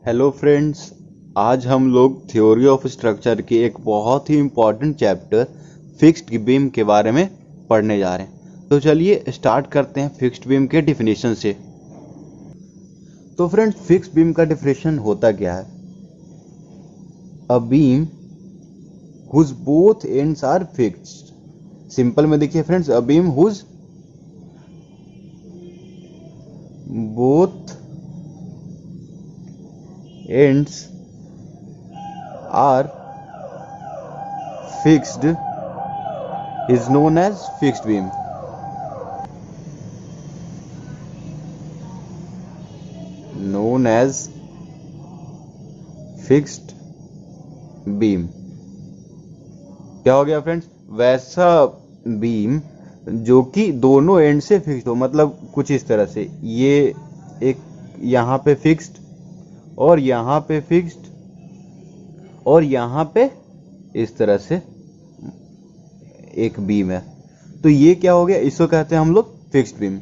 Hello friends, आज हम लोग थ्योरी ऑफ स्ट्रक्चर के एक बहुत ही इम्पॉर्टेंट चैप्टर फिक्स्ड बीम के बारे में पढ़ने जा रहे हैं। तो चलिए स्टार्ट करते हैं फिक्स्ड बीम के डिफिनीशन से। तो फ्रेंड्स, फिक्स्ड बीम का डिफिनीशन होता क्या है? A beam whose both ends are fixed. Simple में देखिए friends, a beam whose both ends are fixed is known as fixed beam. Known as fixed beam. क्या हो गया फ्रेंड्स? वैसा बीम जो कि दोनों एंड से फिक्स्ड हो, मतलब कुछ इस तरह से, ये एक यहाँ पे फिक्स्ड और यहाँ पे फिक्स्ड और यहाँ पे इस तरह से एक बीम है। तो ये क्या हो गया? इसको कहते हैं हम लोग फिक्स्ड बीम।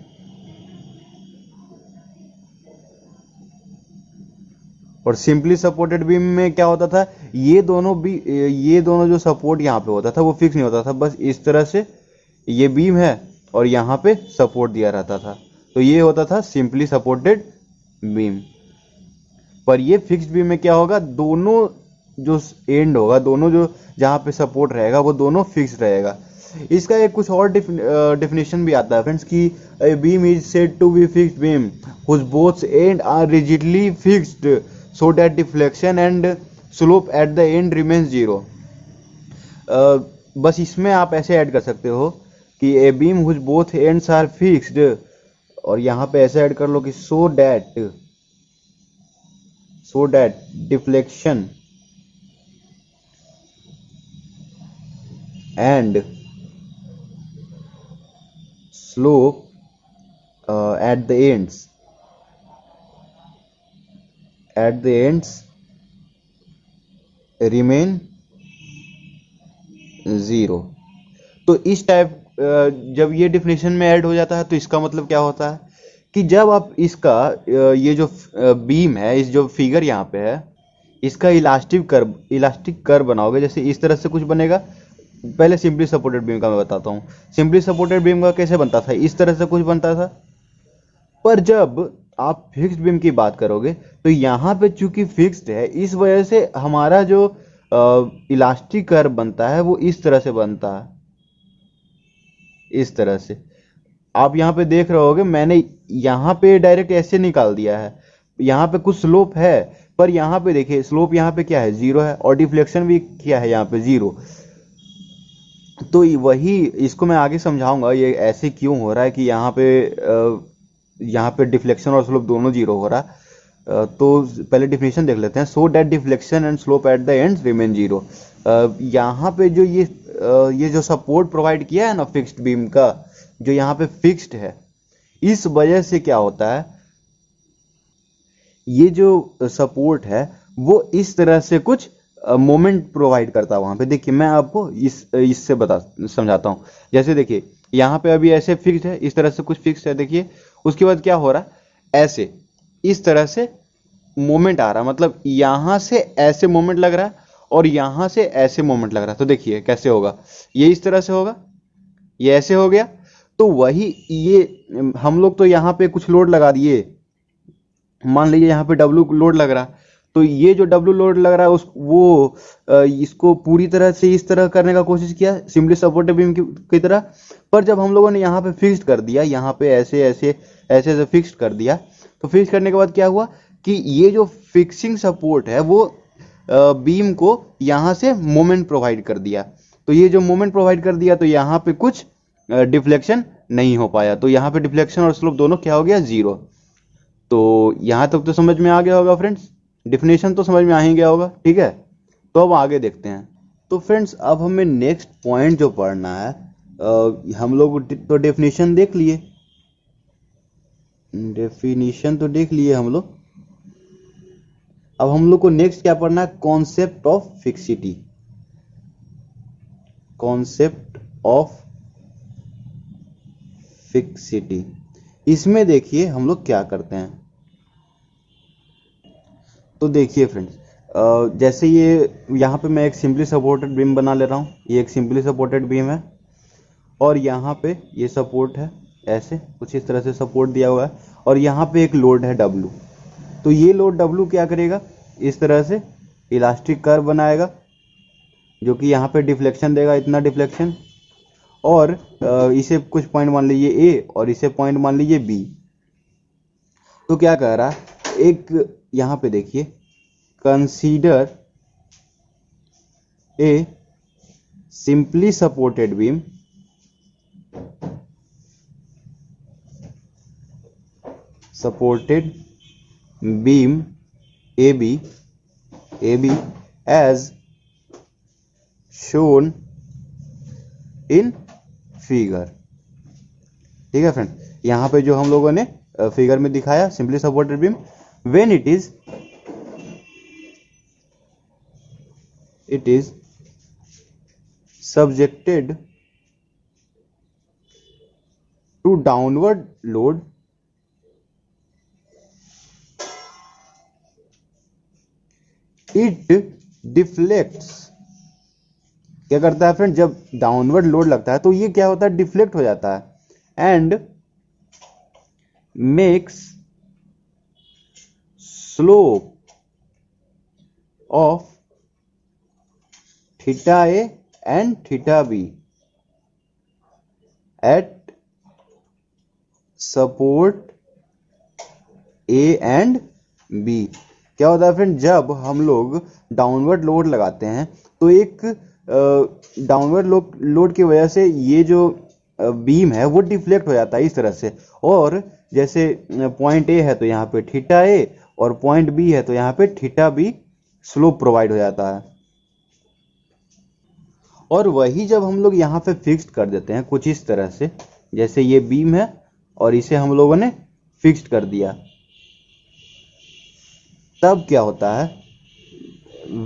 और सिंपली सपोर्टेड बीम में क्या होता था? ये दोनों जो सपोर्ट यहाँ पे होता था वो फिक्स नहीं होता था, बस इस तरह से ये बीम है और यहाँ पे सपोर्ट दिया रहता था, तो ये होता था सिंपली सपोर्टेड बीम। पर ये फिक्स्ड बीम में क्या होगा? दोनों जो एंड होगा, दोनों जो जहाँ पे सपोर्ट रहेगा वो दोनों फिक्स रहेगा। इसका एक कुछ और डिफिनेशन भी आता है फ्रेंड्स कि a beam is said to be fixed beam whose both end are rigidly fixed so that deflection and slope at the end remains zero. बस इसमें आप ऐसे ऐड कर सकते हो कि a beam whose both ends are fixed, और यहाँ पे ऐसे ऐड कर लो कि so that deflection and slope at the ends remain zero. तो इस टाइप जब ये डिफिनेशन में ऐड हो जाता है तो इसका मतलब क्या होता है कि जब आप इसका ये जो बीम है, इस जो फिगर यहाँ पे है, इसका इलास्टिक कर्व बनाओगे, जैसे इस तरह से कुछ बनेगा। पहले सिंपली सपोर्टेड बीम का मैं बताता हूँ। सिंपली सपोर्टेड बीम का कैसे बनता था? इस तरह से कुछ बनता था। पर जब आप फिक्स्ड बीम की बात करोगे तो यहाँ पे चूंकि फिक्स्ड है, इस वजह से हमारा जो इलास्टिक कर्व बनता है वो इस तरह से बनता है। इस तरह से आप यहाँ पे देख रहे होगे, मैंने यहाँ पे डायरेक्ट ऐसे निकाल दिया है। यहाँ पे कुछ स्लोप है, पर यहाँ पे देखिए स्लोप यहाँ पे क्या है? जीरो है, और डिफ्लेक्शन भी क्या है यहाँ पे? जीरो। तो वही इसको मैं आगे समझाऊंगा ये ऐसे क्यों हो रहा है कि यहाँ पे डिफ्लेक्शन और स्लोप दोनों जीरो हो रहा है। तो पहले डिफिनेशन देख लेते हैं। सो that deflection and slope at the ends remain zero. यहाँ पे जो ये जो सपोर्ट प्रोवाइड किया है ना फिक्स्ड बीम का, जो यहाँ पे फिक्स्ड है, इस वजह से क्या होता है, ये जो सपोर्ट है वो इस तरह से कुछ मोमेंट प्रोवाइड करता है वहां पे। देखिए मैं आपको इससे समझाता हूँ। जैसे देखिए यहाँ पे अभी ऐसे फिक्स्ड है, इस तरह से कुछ फिक्स्ड है, देखिए उसके बाद क्या हो रहा है, ऐसे इस तरह से मोमेंट आ रहा है, मतलब यहां से ऐसे मोमेंट लग रहा है और यहां से ऐसे मोमेंट लग रहा है। तो देखिए कैसे होगा, ये इस तरह से होगा, ये ऐसे हो गया। तो वही ये हम लोग तो यहाँ पे कुछ लोड लगा दिए, मान लीजिए यहाँ पे डब्ल्यू लोड लग रहा है, तो ये जो डब्ल्यू लोड लग रहा है इसको पूरी तरह से इस तरह करने का कोशिश किया, सिंपली सपोर्टेड बीम की तरह। पर जब हम लोगों ने यहाँ पे फिक्स्ड कर दिया, यहाँ पे ऐसे ऐसे ऐसे ऐसे फिक्स्ड कर दिया, तो फिक्स करने के बाद क्या हुआ कि ये जो फिक्सिंग सपोर्ट है वो बीम को यहाँ से मोमेंट प्रोवाइड कर दिया। तो ये जो मोमेंट प्रोवाइड कर दिया, तो यहाँ पे कुछ डिफ्लेक्शन नहीं हो पाया, तो यहाँ पे डिफ्लेक्शन और स्लोप दोनों क्या हो गया? जीरो। तो यहाँ तक तो समझ में आ गया होगा फ्रेंड्स, डिफिनेशन तो समझ में आ ही गया होगा, ठीक है। तो अब आगे देखते हैं। तो फ्रेंड्स, अब हमें नेक्स्ट पॉइंट जो पढ़ना है, हम लोग तो डेफिनेशन देख लिए, हम लोग। अब हम लोग को नेक्स्ट क्या पढ़ना है? Concept of fixity. Concept of fixity. इसमें देखिए हम लोग क्या करते हैं, तो देखिए फ्रेंड्स, जैसे ये यहाँ पे मैं एक सिंपली सपोर्टेड बीम बना ले रहा हूँ, ये एक सिंपली सपोर्टेड बीम है और यहाँ पे ये सपोर्ट है, ऐसे कुछ इस तरह से सपोर्ट दिया हुआ है और यहाँ पे एक लोड है W। तो ये लोड W क्या करेगा, इस तरह से इलास्टिक कर्व बनाएगा जो कि यहाँ पे डिफ्लेक्शन देगा, इतना डिफ्लेक्शन, और इसे कुछ पॉइंट मान लीजिए A और इसे पॉइंट मान लीजिए B। तो क्या कह रहा है, एक यहाँ पे देखिए, consider a simply supported beam AB as shown in figure। ठीक है फ्रेंड, यहाँ पे जो हम लोगों ने फिगर में दिखाया simply supported beam, when it is subjected to downward load, it deflects। क्या करता है फ्रेंड, जब डाउनवर्ड लोड लगता है तो ये क्या होता है, डिफ्लेक्ट हो जाता है and makes slope of theta A and theta B at support A and B. क्या होता है फ्रेंड, जब हम लोग डाउनवर्ड लोड लगाते हैं तो एक डाउनवर्ड लोड की वजह से ये जो बीम है वो डिफ्लेक्ट हो जाता है इस तरह से, और जैसे पॉइंट ए है तो यहाँ पे थीटा ए और पॉइंट बी है तो यहाँ पे थीटा बी स्लोप प्रोवाइड हो जाता है। और वही जब हम लोग यहाँ पे फिक्स्ड कर देते हैं कुछ इस तरह से, जैसे ये बीम है और इसे हम लोगों ने फिक्स्ड कर दिया, तब क्या होता है,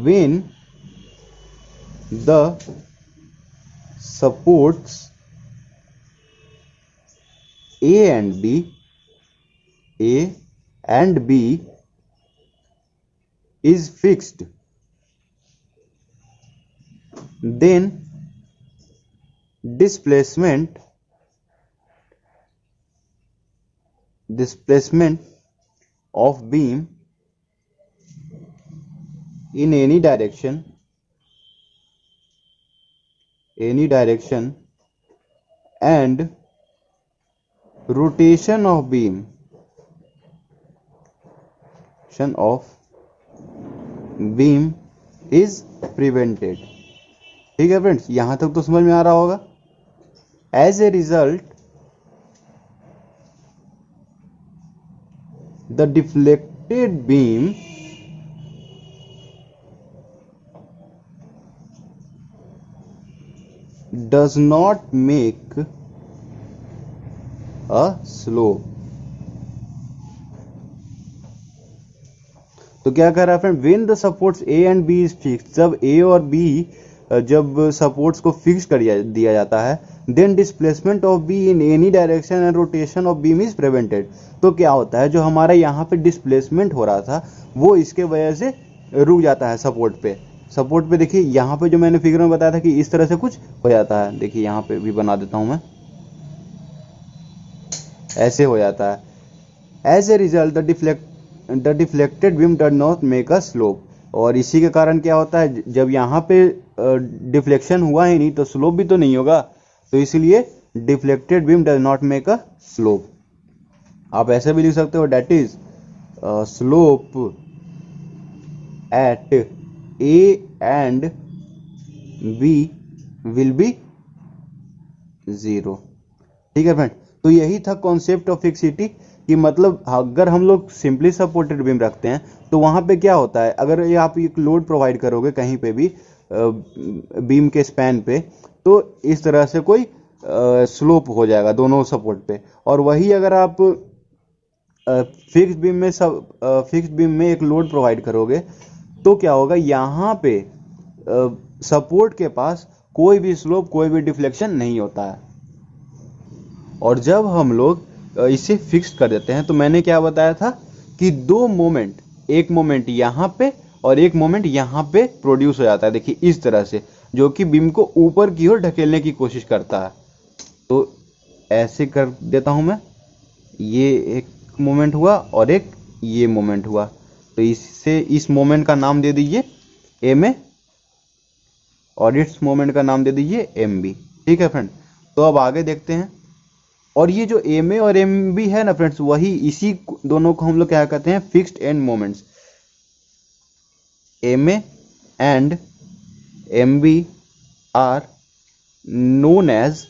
when the supports A and B is fixed, then displacement of beam in any direction and rotation of beam is prevented। ठीक है फ्रेंड्स, यहां तक तो समझ में आ रहा होगा। As a result the deflected beam does not make a slope। तो क्या कह रहा है friend, when the supports A and B is fixed, जब A और B जब सपोर्ट्स को फिक्स कर दिया जाता है, then displacement of B in any direction and rotation of beam is prevented। तो क्या होता है, जो हमारा यहाँ पे डिस्प्लेसमेंट हो रहा था वो इसके वजह से रुक जाता है सपोर्ट पे देखिए, यहाँ पे जो मैंने फिगर में बताया था कि इस तरह से कुछ हो जाता है, देखिए यहाँ पे भी बना देता हूं मैं, ऐसे हो जाता है। As a result the deflected beam does not make a slope. और इसी के कारण क्या होता है, जब यहाँ पे डिफ्लेक्शन हुआ ही नहीं तो स्लोप भी तो नहीं होगा, तो इसलिए deflected beam does not make a slope. आप ऐसे भी लिख सकते हो, that is slope at A and B will be 0। ठीक है फ्रेंड, तो यही था कॉन्सेप्ट ऑफ फिक्सिटी, कि मतलब अगर हम लोग सिंपली सपोर्टेड बीम रखते हैं तो वहां पे क्या होता है, अगर ये आप एक लोड प्रोवाइड करोगे कहीं पे भी बीम के स्पैन पे, तो इस तरह से कोई स्लोप हो जाएगा दोनों सपोर्ट पे। और वही अगर आप फिक्स्ड बीम में एक लोड प्रोवाइड करोगे तो क्या होगा, यहाँ पे सपोर्ट के पास कोई भी स्लोप, कोई भी डिफ्लेक्शन नहीं होता है। और जब हम लोग इसे फिक्स कर देते हैं तो मैंने क्या बताया था कि दो मोमेंट एक मोमेंट यहाँ पे और एक मोमेंट यहाँ पे प्रोड्यूस हो जाता है, देखिए इस तरह से, जो कि बीम को ऊपर की ओर ढकेलने की कोशिश करता है। तो ऐसे कर देता हूं मैं, ये एक मोमेंट हुआ और एक ये मोमेंट हुआ, तो इससे इस मोमेंट का नाम दे दीजिए एम ए और इस मोमेंट का नाम दे दीजिए एम बी। ठीक है फ्रेंड, तो अब आगे देखते हैं। और ये जो एम ए और एम बी है ना फ्रेंड्स, वही इसी दोनों को हम लोग क्या कहते हैं, fixed end moments. M A and M B are known as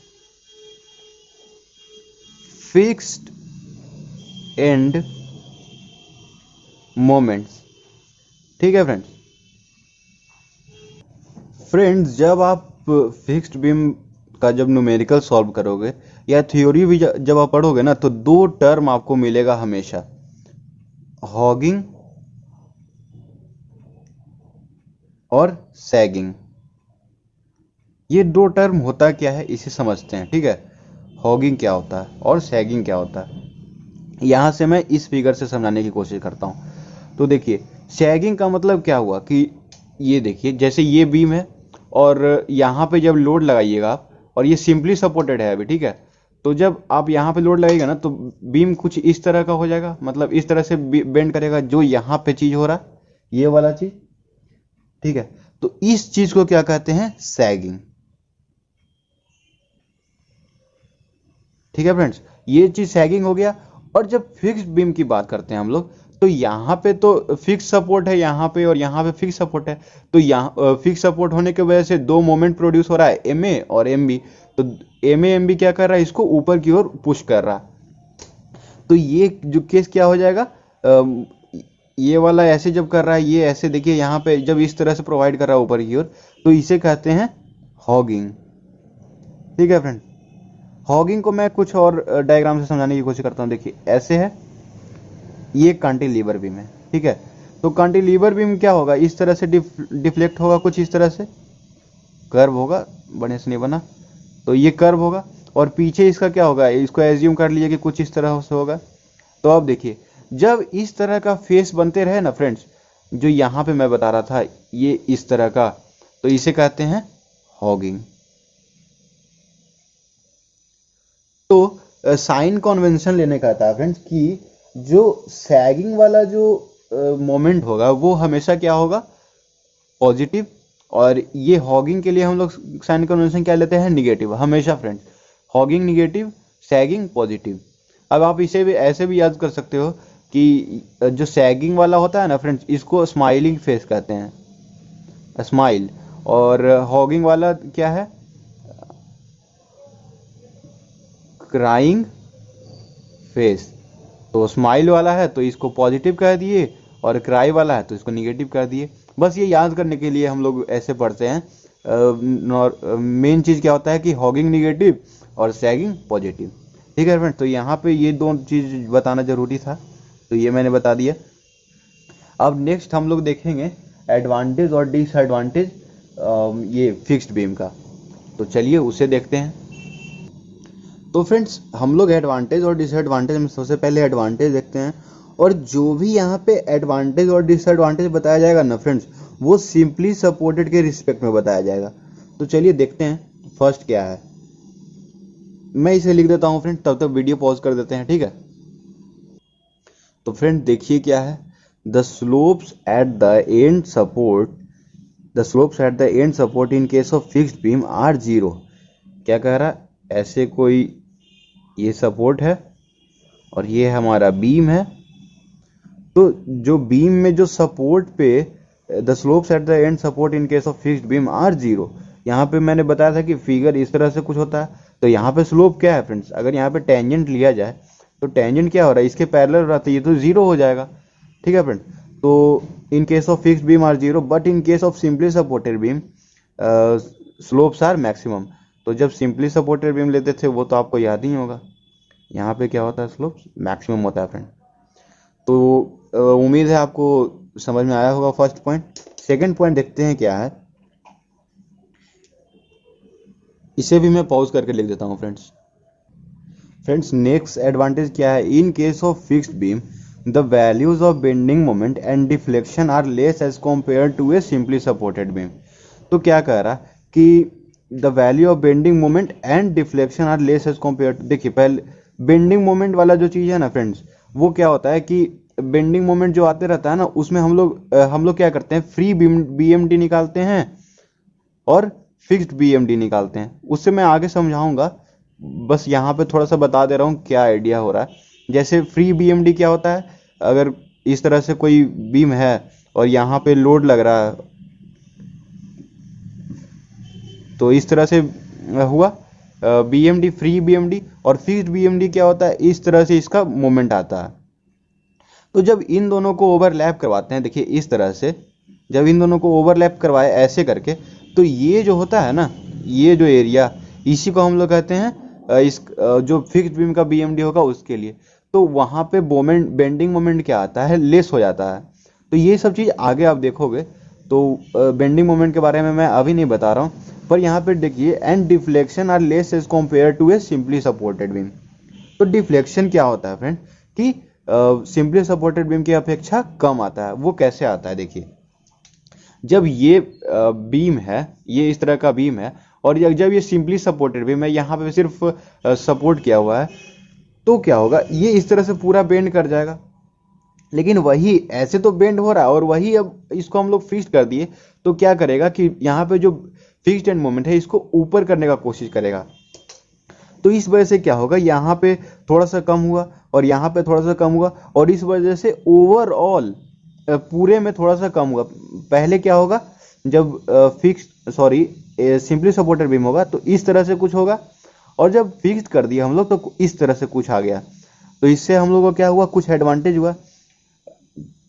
fixed end moments. ठीक है फ्रेंड्स। फ्रेंड्स, जब आप फिक्स्ड बीम का जब न्यूमेरिकल सॉल्व करोगे या थ्योरी भी जब आप पढ़ोगे ना, तो दो टर्म आपको मिलेगा हमेशा, हॉगिंग और सैगिंग। ये दो टर्म होता क्या है इसे समझते हैं। ठीक है, हॉगिंग क्या होता है और सैगिंग क्या होता है, यहां से मैं इस फिगर से समझाने की कोशिश करता हूं। तो देखिए, सैगिंग का मतलब क्या हुआ कि ये देखिए, जैसे ये बीम है और यहाँ पे जब लोड लगाइएगा आप, और ये सिंपली सपोर्टेड है अभी, ठीक है, तो जब आप यहाँ पे लोड लगाइएगा ना, तो बीम कुछ इस तरह का हो जाएगा, मतलब इस तरह से बेंड करेगा, जो यहाँ पे चीज हो रहा है ये वाला चीज। ठीक है, तो इस चीज को क्या कहते हैं, सैगिंग। ठीक है फ्रेंड्स, ये चीज सैगिंग हो गया। और जब फिक्स्ड बीम की बात करते हैं हम लोग, तो यहाँ पे तो फिक्स सपोर्ट है यहाँ पे, और यहाँ पे फिक्स सपोर्ट है, तो यहाँ फिक्स सपोर्ट होने की वजह से दो मोमेंट प्रोड्यूस हो रहा है, एम ए और एम बी। तो एम ए एम बी क्या कर रहा है, इसको ऊपर की ओर पुश कर रहा है। तो ये जो केस क्या हो जाएगा, ये वाला ऐसे जब कर रहा है, ये ऐसे देखिए यहाँ पे जब इस तरह से प्रोवाइड कर रहा है ऊपर की ओर, तो इसे कहते हैं हॉगिंग। ठीक है फ्रेंड, हॉगिंग को मैं कुछ और डायग्राम से समझाने की कोशिश करता हूँ। देखिए ऐसे है, ये कांटिलीवर बीम है। ठीक है, तो कांटिलीवर बीम क्या होगा, इस तरह से डिफ्लेक्ट होगा, कुछ इस तरह से कर्व होगा, बढ़िया से नहीं बना, तो ये कर्व होगा। और पीछे इसका क्या होगा, इसको एज्यूम कर लीजिए कि कुछ इस तरह से होगा। तो अब देखिए, जब इस तरह का फेस बनते रहे ना फ्रेंड्स, जो यहाँ पे मैं बता रहा था, ये इस तरह का, तो इसे कहते हैं हॉगिंग। तो साइन कन्वेंशन लेने का था फ्रेंड्स कि जो सैगिंग वाला जो मोमेंट होगा वो हमेशा क्या होगा, पॉजिटिव। और ये हॉगिंग के लिए हम लोग साइन कन्वेंशन क्या लेते हैं, निगेटिव हमेशा friends. Hugging negative, sagging positive. अब आप इसे भी ऐसे भी याद कर सकते हो कि जो सैगिंग वाला होता है ना फ्रेंड्स, इसको स्माइलिंग फेस कहते हैं, स्माइल। और हॉगिंग वाला क्या है, क्राइंग फेस। तो स्माइल वाला है तो इसको पॉजिटिव कह दिए, और क्राई वाला है तो इसको निगेटिव कर दिए। बस ये याद करने के लिए हम लोग ऐसे पढ़ते हैं। मेन चीज क्या होता है कि हॉगिंग निगेटिव और सैगिंग पॉजिटिव। ठीक है फ्रेंड, तो यहाँ पे ये दो चीज बताना जरूरी था, तो ये मैंने बता दिया। अब नेक्स्ट हम लोग देखेंगे एडवांटेज और डिसएडवांटेज ये फिक्स्ड बीम का, तो चलिए उसे देखते हैं। तो फ्रेंड्स, हम लोग एडवांटेज और डिसएडवांटेज में सबसे पहले एडवांटेज देखते हैं। और जो भी यहाँ पे एडवांटेज और डिसएडवांटेज बताया जाएगा ना फ्रेंड्स, वो सिंपली सपोर्टेड के रिस्पेक्ट में बताया जाएगा। तो चलिए देखते हैं फर्स्ट क्या है। मैं इसे लिख देता हूँ फ्रेंड, तब तक वीडियो पॉज कर देते हैं। ठीक है, तो फ्रेंड देखिए क्या है, the slopes at the end support, the slopes at the end support in case of fixed beam are zero. क्या कह रहा है, ऐसे कोई ये सपोर्ट है और ये हमारा बीम है, तो जो बीम में जो सपोर्ट पे the slopes at the end support in case of fixed beam are zero, यहाँ पे मैंने बताया था कि फिगर इस तरह से कुछ होता है। तो यहाँ पे स्लोप क्या है फ्रेंड्स, अगर यहाँ पे टेंजेंट लिया जाए तो टेंजेंट क्या हो रहा है, इसके पैरेलल रहता है, ये तो जीरो हो जाएगा। ठीक है फ्रेंड, तो in case of fixed beam are zero, but in case of simply supported beam slopes are maximum. तो जब सिंपली सपोर्टेड बीम लेते थे वो तो आपको याद ही होगा, यहाँ पे क्या होता है, स्लोप मैक्सिमम होता है फ्रेंड। तो उम्मीद है आपको समझ में आया होगा फर्स्ट पॉइंट। सेकंड पॉइंट देखते हैं क्या है, इसे भी मैं पॉज करके लिख देता हूँ फ्रेंड्स। फ्रेंड्स नेक्स्ट एडवांटेज क्या है, in case of fixed beam the values of bending moment and deflection are less as compare to a simply supported beam. तो क्या कह रहा कि the value of bending moment and deflection are less as compare. देखिए पहले bending moment वाला जो चीज़ है ना फ्रेंड्स, वो क्या होता है कि बेंडिंग मोमेंट जो आते रहता है ना, उसमें हम लोग क्या करते हैं, फ्री बीएमडी निकालते हैं और फिक्स्ड बीएमडी निकालते हैं। उससे मैं आगे समझाऊंगा, बस यहाँ पे थोड़ा सा बता दे रहा हूँ क्या आइडिया हो रहा है। जैसे फ्री बीएमडी क्या होता है, अगर इस तरह से कोई बीम है और यहाँ पे लोड लग रहा है, तो इस तरह से हुआ बीएमडी, फ्री बीएमडी। और फिक्स्ड बीएमडी क्या होता है, इस तरह से इसका मोमेंट आता है। तो जब इन दोनों को ओवरलैप करवाते हैं, देखिए इस तरह से जब इन दोनों को ओवरलैप करवाए ऐसे करके, तो ये जो होता है ना, ये जो एरिया, इसी को हम लोग कहते हैं जो फिक्स्ड बीम का बीएमडी होगा उसके लिए। तो वहाँ पे बेंडिंग मोमेंट क्या आता है, लेस हो जाता है। तो ये सब चीज़ आगे आप देखोगे, तो बेंडिंग मोमेंट के बारे में मैं अभी नहीं बता रहा हूँ, पर यहाँ पे देखिए and deflection are less as compare to a simply supported beam. तो डिफ्लेक्शन क्या होता है फ्रेंड कि सिंपली सपोर्टेड बीम की अपेक्षा कम आता है। वो कैसे आता है, देखिए जब ये बीम है, ये इस तरह का बीम है, और जब ये सिंपली सपोर्टेड बीम है, यहाँ पे सिर्फ सपोर्ट किया हुआ है, तो क्या होगा, ये इस तरह से पूरा बेंड कर जाएगा। लेकिन वही ऐसे तो बेंड हो रहा है, और वही अब इसको हम लोग फिक्स कर दिए, तो क्या करेगा कि यहाँ पे जो फिक्स्ड एंड मोमेंट है इसको ऊपर करने का कोशिश करेगा। तो इस वजह से क्या होगा, यहाँ पे थोड़ा सा कम हुआ और यहाँ पे थोड़ा सा कम हुआ, और इस वजह से ओवरऑल पूरे में थोड़ा सा कम हुआ। पहले क्या होगा, जब सिंपली सपोर्टेड बीम होगा तो इस तरह से कुछ होगा, और जब फिक्स्ड कर दिया हम लोग तो इस तरह से कुछ आ गया। तो इससे हम लोग को क्या हुआ, कुछ एडवांटेज हुआ।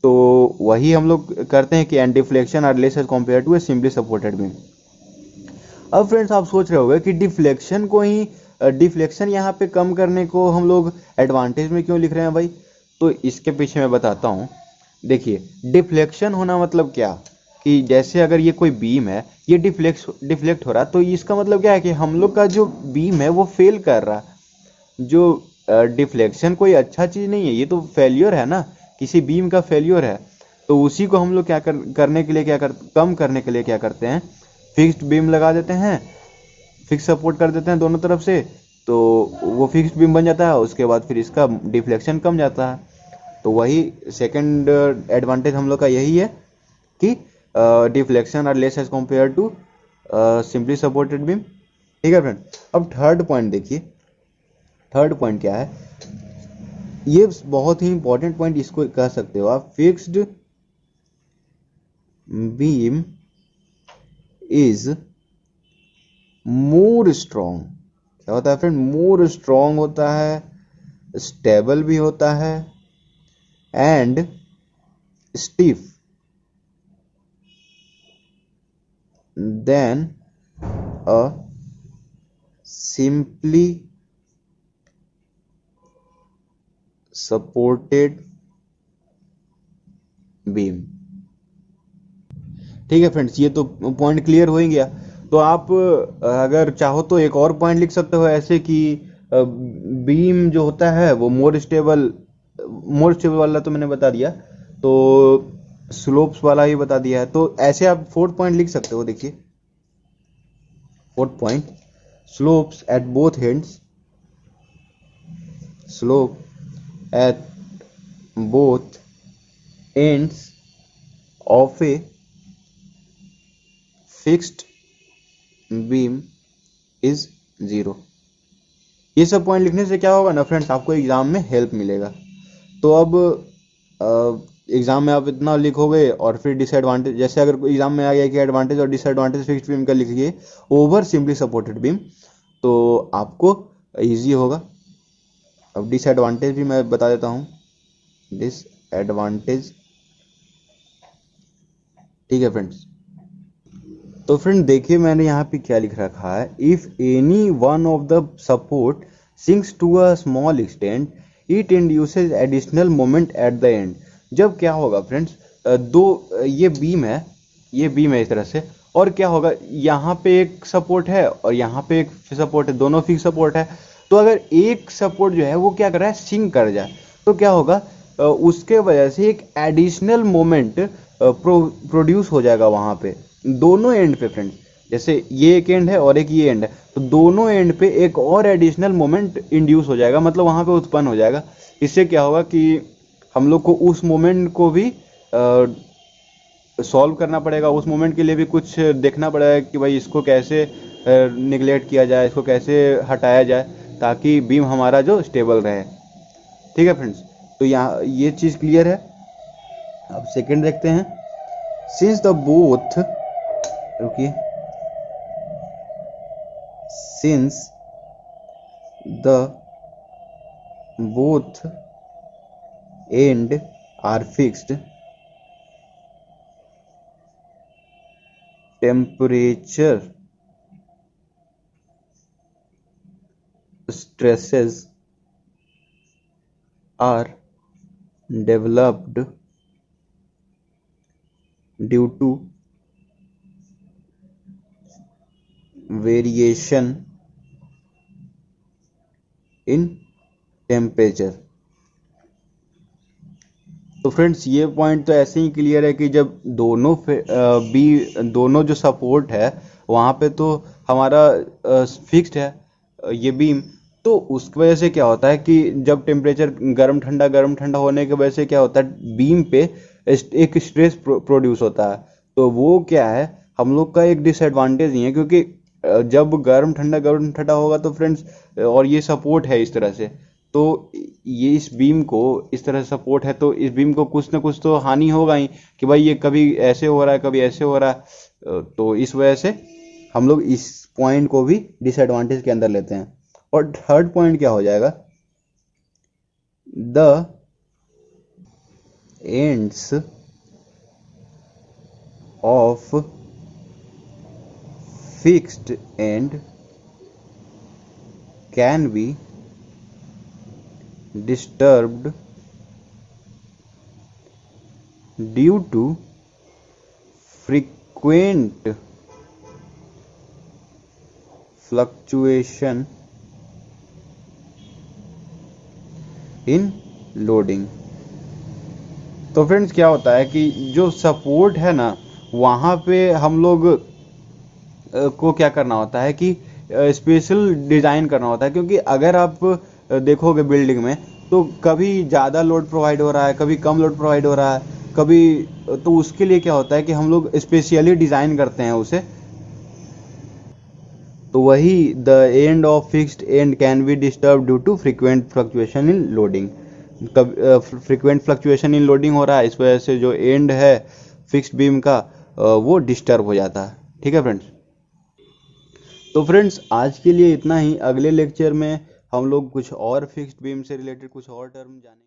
तो वही हम लोग करते हैं कि and deflection are less as compare to a simply supported beam. अब फ्रेंड्स आप सोच रहे होंगे कि डिफ्लेक्शन यहाँ पे कम करने को हम लोग एडवांटेज में क्यों लिख रहे हैं भाई। तो इसके पीछे मैं बताता हूँ। देखिए डिफ्लेक्शन होना मतलब क्या, कि जैसे अगर ये कोई बीम है, ये डिफ्लेक्ट हो रहा, तो इसका मतलब क्या है कि हम लोग का जो बीम है वो फेल कर रहा। जो डिफ्लेक्शन कोई अच्छा चीज़ नहीं है, ये तो फेल्योर है ना, किसी बीम का फेल्योर है। तो उसी को हम लोग कम करने के लिए क्या करते हैं, फिक्स्ड बीम लगा देते हैं, फिक्स सपोर्ट कर देते हैं दोनों तरफ से, तो वो फिक्स्ड बीम बन जाता है। उसके बाद फिर इसका डिफ्लेक्शन कम जाता है। तो वही सेकंड एडवांटेज हम लोग का यही है कि deflection are less as compare to simply supported beam. ठीक है फ्रेंड। अब थर्ड पॉइंट देखिए, थर्ड पॉइंट क्या है, ये बहुत ही इंपॉर्टेंट पॉइंट इसको कह सकते हो आप। Fixed beam is more strong. क्या होता है फ्रेंड, मोर स्ट्रॉन्ग होता है, स्टेबल भी होता है, and stiff then a simply supported beam. ठीक है फ्रेंड्स, ये तो पॉइंट क्लियर हो ही गया। तो आप अगर चाहो तो एक और पॉइंट लिख सकते हो ऐसे कि बीम जो होता है वो मोर स्टेबल वाला तो मैंने बता दिया, तो स्लोप्स वाला ही बता दिया है। तो ऐसे आप फोर्थ पॉइंट लिख सकते हो। देखिए fourth point, slopes at both ends, slope at both ends of a fixed beam is 0। ये सब पॉइंट लिखने से क्या होगा ना फ्रेंड्स, आपको एग्जाम में हेल्प मिलेगा। तो अब एग्जाम में आप इतना लिखोगे और फिर डिसएडवांटेज, जैसे अगर एग्जाम में आ गया कि एडवांटेज और डिसएडवांटेज फिक्स्ड बीम का लिखिए ओवर सिंपली सपोर्टेड बीम, तो आपको इजी होगा। अब डिसएडवांटेज भी मैं बता देता हूँ, डिसएडवांटेज। ठीक है फ्रेंड्स। तो फ्रेंड देखिए मैंने यहाँ पे क्या लिख रखा है, if any one of the support sinks to a small extent it induces additional moment at the end. जब क्या होगा फ्रेंड्स, ये बीम है इस तरह से, और क्या होगा, यहाँ पे एक सपोर्ट है और यहाँ पे एक सपोर्ट है, दोनों फिक्स सपोर्ट है। तो अगर एक सपोर्ट जो है वो क्या कर रहा है, सिंक कर जाए, तो क्या होगा, उसके वजह से एक एडिशनल मोमेंट प्रोड्यूस हो जाएगा वहां पे, दोनों एंड पे फ्रेंड्स। जैसे ये एक एंड है और एक ये एंड है, तो दोनों एंड पे एक और एडिशनल मोमेंट इंड्यूस हो जाएगा, मतलब वहां पे उत्पन्न हो जाएगा। इससे क्या होगा कि हम लोग को उस मोमेंट को भी सॉल्व करना पड़ेगा, उस मोमेंट के लिए भी कुछ देखना पड़ेगा कि भाई इसको कैसे निगलेक्ट किया जाए, इसको कैसे हटाया जाए, ताकि बीम हमारा जो स्टेबल रहे। ठीक है फ्रेंड्स, तो यहाँ ये चीज़ क्लियर है। अब सेकंड देखते हैं। सिंस द बोथ, रुकिए, since the both end are fixed, temperature stresses are developed due to variation in temperature। तो फ्रेंड्स ये पॉइंट तो ऐसे ही क्लियर है कि जब दोनों जो सपोर्ट है वहाँ पे तो हमारा फिक्स्ड है ये बीम, तो उसकी वजह से क्या होता है कि जब टेम्परेचर गर्म ठंडा होने की वजह से क्या होता है, बीम पे एक स्ट्रेस प्रोड्यूस होता है। तो वो क्या है, हम लोग का एक डिसएडवांटेज ही है, क्योंकि जब गर्म ठंडा होगा तो फ्रेंड्स, और ये सपोर्ट है इस तरह से, तो ये इस बीम को इस तरह से सपोर्ट है, तो इस बीम को कुछ ना कुछ तो हानि होगा ही, कि भाई ये कभी ऐसे हो रहा है कभी ऐसे हो रहा है। तो इस वजह से हम लोग इस पॉइंट को भी डिसएडवांटेज के अंदर लेते हैं। और थर्ड पॉइंट क्या हो जाएगा, the ends of fixed end can B disturbed due to frequent fluctuation in loading। तो फ्रेंड्स क्या होता है कि जो सपोर्ट है ना, वहाँ पे हम लोग को क्या करना होता है कि स्पेशल डिज़ाइन करना होता है, क्योंकि अगर आप देखोगे बिल्डिंग में, तो कभी ज़्यादा लोड प्रोवाइड हो रहा है, कभी कम लोड प्रोवाइड हो रहा है, कभी, तो उसके लिए क्या होता है कि हम लोग स्पेशली डिज़ाइन करते हैं उसे। तो वही the end of fixed end can be disturb due to frequent fluctuation in loading. Frequent fluctuation in loading हो रहा है, इस वजह से जो एंड है फिक्स्ड बीम का वो डिस्टर्ब हो जाता है। ठीक है फ्रेंड्स, तो फ्रेंड्स आज के लिए इतना ही। अगले लेक्चर में हम लोग कुछ और फिक्स्ड बीम से रिलेटेड कुछ और टर्म जानेंगे।